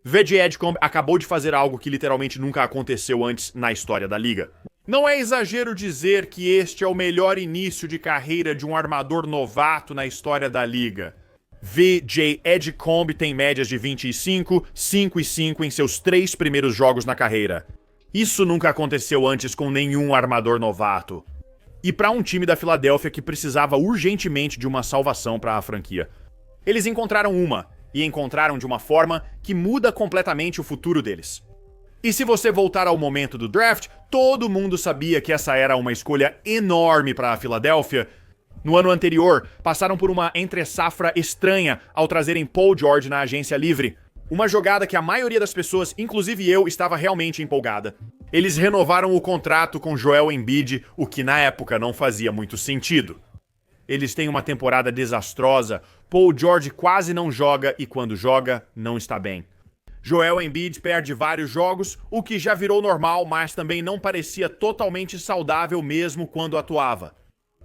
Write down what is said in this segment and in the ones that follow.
VJ Edgecombe acabou de fazer algo que literalmente nunca aconteceu antes na história da liga. Não é exagero dizer que este é o melhor início de carreira de um armador novato na história da liga. VJ Edgecombe tem médias de 25, 5 e 5 em seus 3 primeiros jogos na carreira. Isso nunca aconteceu antes com nenhum armador novato. E para um time da Filadélfia que precisava urgentemente de uma salvação para a franquia. Eles encontraram uma, e encontraram de uma forma que muda completamente o futuro deles. E se você voltar ao momento do draft, todo mundo sabia que essa era uma escolha enorme para a Filadélfia. No ano anterior, passaram por uma entre-safra estranha ao trazerem Paul George na agência livre. Uma jogada que a maioria das pessoas, inclusive eu, estava realmente empolgada. Eles renovaram o contrato com Joel Embiid, o que na época não fazia muito sentido. Eles têm uma temporada desastrosa, Paul George quase não joga e quando joga, não está bem. Joel Embiid perde vários jogos, o que já virou normal, mas também não parecia totalmente saudável mesmo quando atuava.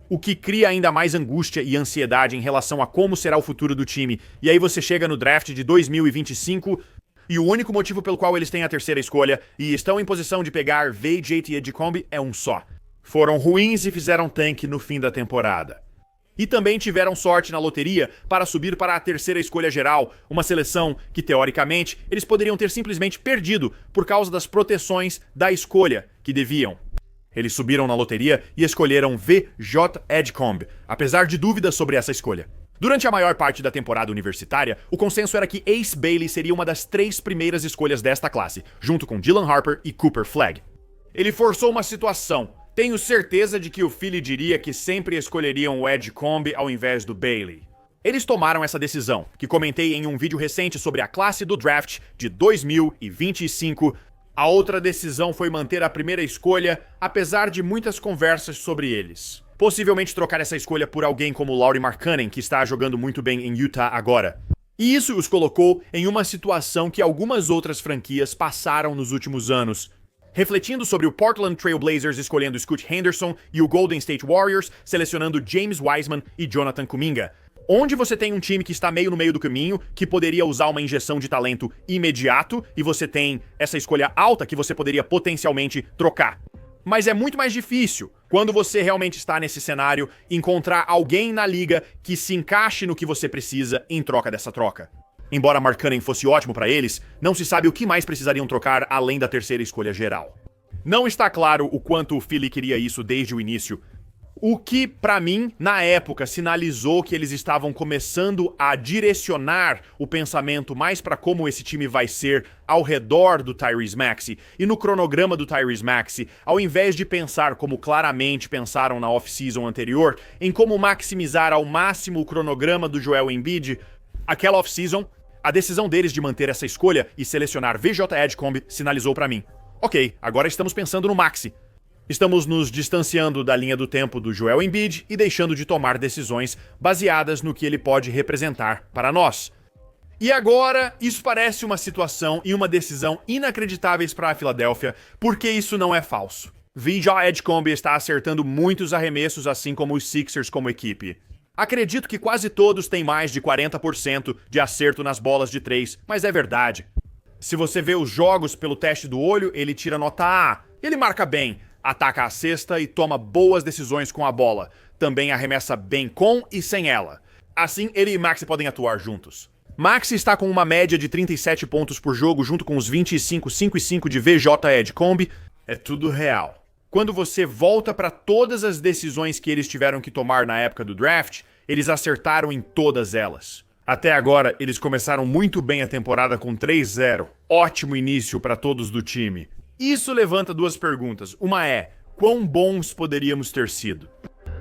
O que cria ainda mais angústia e ansiedade em relação a como será o futuro do time. E aí você chega no draft de 2025 e o único motivo pelo qual eles têm a terceira escolha e estão em posição de pegar VJ Edgecombe é um só. Foram ruins e fizeram tank no fim da temporada. E também tiveram sorte na loteria para subir para a terceira escolha geral, uma seleção que, teoricamente, eles poderiam ter simplesmente perdido por causa das proteções da escolha que deviam. Eles subiram na loteria e escolheram VJ Edgecombe, apesar de dúvidas sobre essa escolha. Durante a maior parte da temporada universitária, o consenso era que Ace Bailey seria uma das 3 primeiras escolhas desta classe, junto com Dylan Harper e Cooper Flagg. Ele forçou uma situação. Tenho certeza de que o Philly diria que sempre escolheriam o Edgecombe ao invés do Bailey. Eles tomaram essa decisão, que comentei em um vídeo recente sobre a classe do draft de 2025. A outra decisão foi manter a primeira escolha, apesar de muitas conversas sobre eles. Possivelmente trocar essa escolha por alguém como Lauri Markkanen, que está jogando muito bem em Utah agora. E isso os colocou em uma situação que algumas outras franquias passaram nos últimos anos. Refletindo sobre o Portland Trail Blazers escolhendo Scoot Henderson e o Golden State Warriors selecionando James Wiseman e Jonathan Kuminga. Onde você tem um time que está meio no meio do caminho, que poderia usar uma injeção de talento imediato, e você tem essa escolha alta que você poderia potencialmente trocar. Mas é muito mais difícil, quando você realmente está nesse cenário, encontrar alguém na liga que se encaixe no que você precisa em troca dessa troca. Embora Markkanen fosse ótimo para eles, não se sabe o que mais precisariam trocar além da terceira escolha geral. Não está claro o quanto o Philly queria isso desde o início, o que, pra mim, na época, sinalizou que eles estavam começando a direcionar o pensamento mais pra como esse time vai ser ao redor do Tyrese Maxey e no cronograma do Tyrese Maxey, ao invés de pensar como claramente pensaram na off-season anterior, em como maximizar ao máximo o cronograma do Joel Embiid. Aquela off-season, a decisão deles de manter essa escolha e selecionar VJ Edgecombe sinalizou pra mim. Ok, agora estamos pensando no Maxey. Estamos nos distanciando da linha do tempo do Joel Embiid e deixando de tomar decisões baseadas no que ele pode representar para nós. E agora, isso parece uma situação e uma decisão inacreditáveis para a Filadélfia, porque isso não é falso. VJ Edgecombe está acertando muitos arremessos, assim como os Sixers como equipe. Acredito que quase todos têm mais de 40% de acerto nas bolas de 3, mas é verdade. Se você vê os jogos pelo teste do olho, ele tira nota A, ele marca bem, ataca a cesta e toma boas decisões com a bola. Também arremessa bem com e sem ela. Assim, ele e Maxey podem atuar juntos. Maxey está com uma média de 37 pontos por jogo, junto com os 25, 5 e 5 de VJ Edgecombe. É tudo real. Quando você volta para todas as decisões que eles tiveram que tomar na época do draft, eles acertaram em todas elas. Até agora, eles começaram muito bem a temporada com 3-0. Ótimo início para todos do time. Isso levanta duas perguntas. Uma é, quão bons poderíamos ter sido?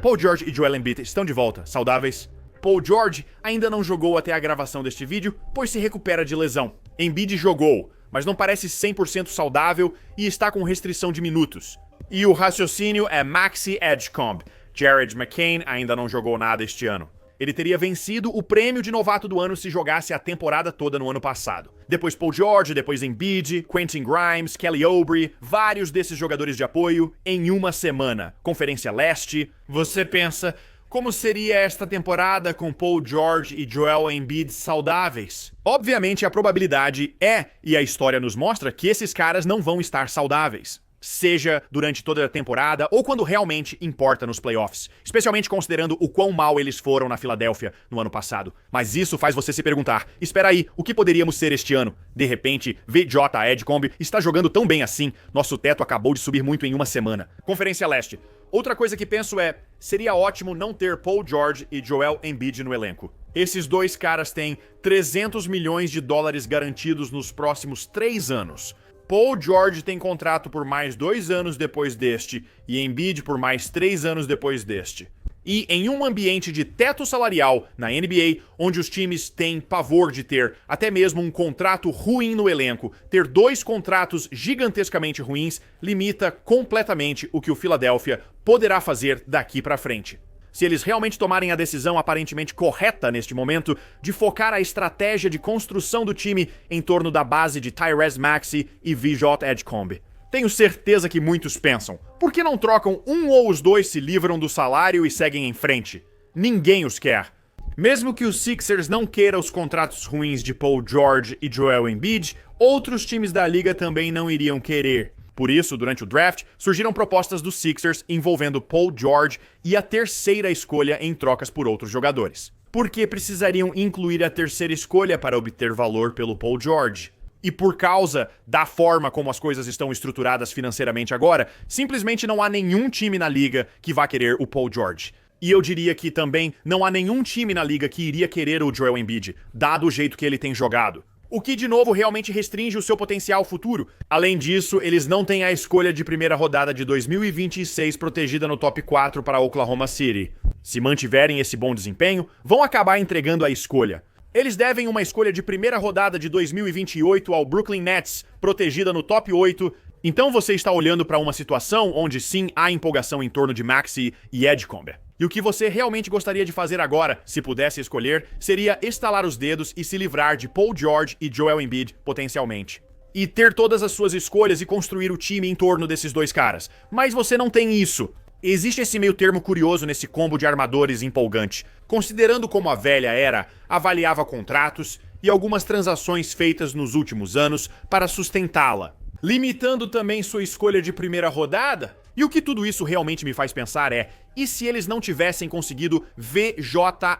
Paul George e Joel Embiid estão de volta, saudáveis? Paul George ainda não jogou até a gravação deste vídeo, pois se recupera de lesão. Embiid jogou, mas não parece 100% saudável e está com restrição de minutos. E o raciocínio é Maxey Edgecombe. Jared McCain ainda não jogou nada este ano. Ele teria vencido o prêmio de novato do ano se jogasse a temporada toda no ano passado. Depois Paul George, depois Embiid, Quentin Grimes, Kelly Oubre, vários desses jogadores de apoio em uma semana. Conferência Leste. Você pensa, Como seria esta temporada com Paul George e Joel Embiid saudáveis? Obviamente a probabilidade é, e a história nos mostra, que esses caras não vão estar saudáveis. Seja durante toda a temporada ou quando realmente importa nos playoffs, especialmente considerando o quão mal eles foram na Filadélfia no ano passado. Mas isso faz você se perguntar, espera aí, o que poderíamos ser este ano? De repente, VJ Edgecombe está jogando tão bem assim, nosso teto acabou de subir muito em uma semana. Conferência Leste. Outra coisa que penso é, seria ótimo não ter Paul George e Joel Embiid no elenco. Esses dois caras têm 300 milhões de dólares garantidos nos próximos 3 anos. Paul George tem contrato por mais 2 anos depois deste, e Embiid por mais 3 anos depois deste. E em um ambiente de teto salarial na NBA, onde os times têm pavor de ter até mesmo um contrato ruim no elenco, ter 2 contratos gigantescamente ruins limita completamente o que o Philadelphia poderá fazer daqui pra frente. Se eles realmente tomarem a decisão aparentemente correta neste momento de focar a estratégia de construção do time em torno da base de Tyrese Maxey e VJ Edgecombe. Tenho certeza que muitos pensam, por que não trocam um ou os dois se livram do salário e seguem em frente? Ninguém os quer. Mesmo que os Sixers não queiram os contratos ruins de Paul George e Joel Embiid, outros times da liga também não iriam querer. Por isso, durante o draft, surgiram propostas dos Sixers envolvendo Paul George e a terceira escolha em trocas por outros jogadores. Por que precisariam incluir a terceira escolha para obter valor pelo Paul George? E por causa da forma como as coisas estão estruturadas financeiramente agora, simplesmente não há nenhum time na liga que vá querer o Paul George. E eu diria que também não há nenhum time na liga que iria querer o Joel Embiid, dado o jeito que ele tem jogado. O que, de novo, realmente restringe o seu potencial futuro. Além disso, eles não têm a escolha de primeira rodada de 2026 protegida no top 4 para Oklahoma City. Se mantiverem esse bom desempenho, vão acabar entregando a escolha. Eles devem uma escolha de primeira rodada de 2028 ao Brooklyn Nets, protegida no top 8. Então você está olhando para uma situação onde sim há empolgação em torno de Maxey e Edgecombe. E o que você realmente gostaria de fazer agora, se pudesse escolher, seria estalar os dedos e se livrar de Paul George e Joel Embiid, potencialmente. E ter todas as suas escolhas e construir o time em torno desses dois caras. Mas você não tem isso. Existe esse meio termo curioso nesse combo de armadores empolgante, considerando como a velha era avaliava contratos e algumas transações feitas nos últimos anos para sustentá-la, limitando também sua escolha de primeira rodada. E o que tudo isso realmente me faz pensar é, e se eles não tivessem conseguido VJ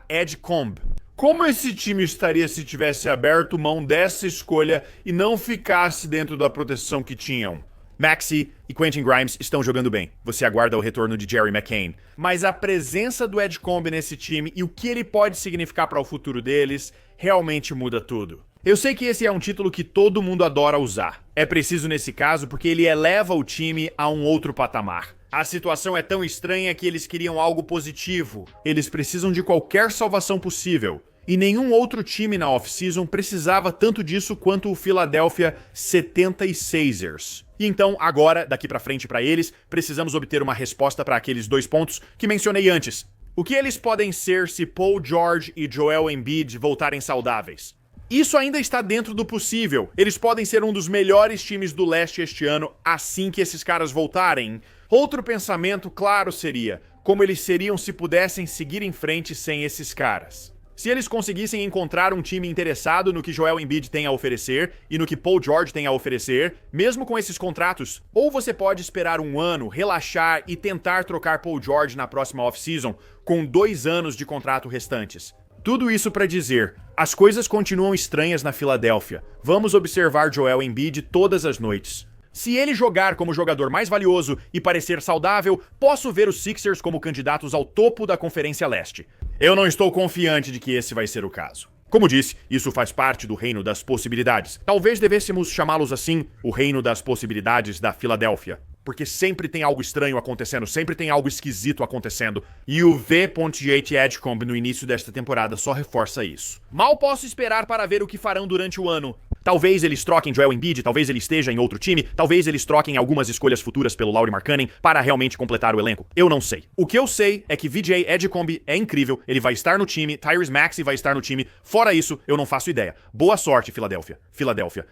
Edgecombe? Como esse time estaria se tivesse aberto mão dessa escolha e não ficasse dentro da proteção que tinham? Maxey e Quentin Grimes estão jogando bem. Você aguarda o retorno de Jerry McCain. Mas a presença do Edgecombe nesse time e o que ele pode significar para o futuro deles realmente muda tudo. Eu sei que esse é um título que todo mundo adora usar. É preciso nesse caso porque ele eleva o time a um outro patamar. A situação é tão estranha que eles queriam algo positivo. Eles precisam de qualquer salvação possível. E nenhum outro time na off-season precisava tanto disso quanto o Philadelphia 76ers. E então, agora, daqui pra frente pra eles, precisamos obter uma resposta para aqueles 2 pontos que mencionei antes. O que eles podem ser se Paul George e Joel Embiid voltarem saudáveis? Isso ainda está dentro do possível. Eles podem ser um dos melhores times do leste este ano assim que esses caras voltarem. Outro pensamento, claro, seria como eles seriam se pudessem seguir em frente sem esses caras. Se eles conseguissem encontrar um time interessado no que Joel Embiid tem a oferecer e no que Paul George tem a oferecer, mesmo com esses contratos, ou você pode esperar um ano, relaxar e tentar trocar Paul George na próxima off-season com 2 anos de contrato restantes. Tudo isso para dizer, as coisas continuam estranhas na Filadélfia. Vamos observar Joel Embiid todas as noites. Se ele jogar como jogador mais valioso e parecer saudável, posso ver os Sixers como candidatos ao topo da Conferência Leste. Eu não estou confiante de que esse vai ser o caso. Como disse, isso faz parte do reino das possibilidades. Talvez devêssemos chamá-los assim, o reino das possibilidades da Filadélfia. Porque sempre tem algo estranho acontecendo, sempre tem algo esquisito acontecendo. E o V.J. Edgecombe no início desta temporada só reforça isso. Mal posso esperar para ver o que farão durante o ano. Talvez eles troquem Joel Embiid, talvez ele esteja em outro time, talvez eles troquem algumas escolhas futuras pelo Lauri Markkanen para realmente completar o elenco. Eu não sei. O que eu sei é que VJ Edgecombe é incrível, ele vai estar no time, Tyrese Maxey vai estar no time. Fora isso, eu não faço ideia. Boa sorte, Filadélfia. Filadélfia.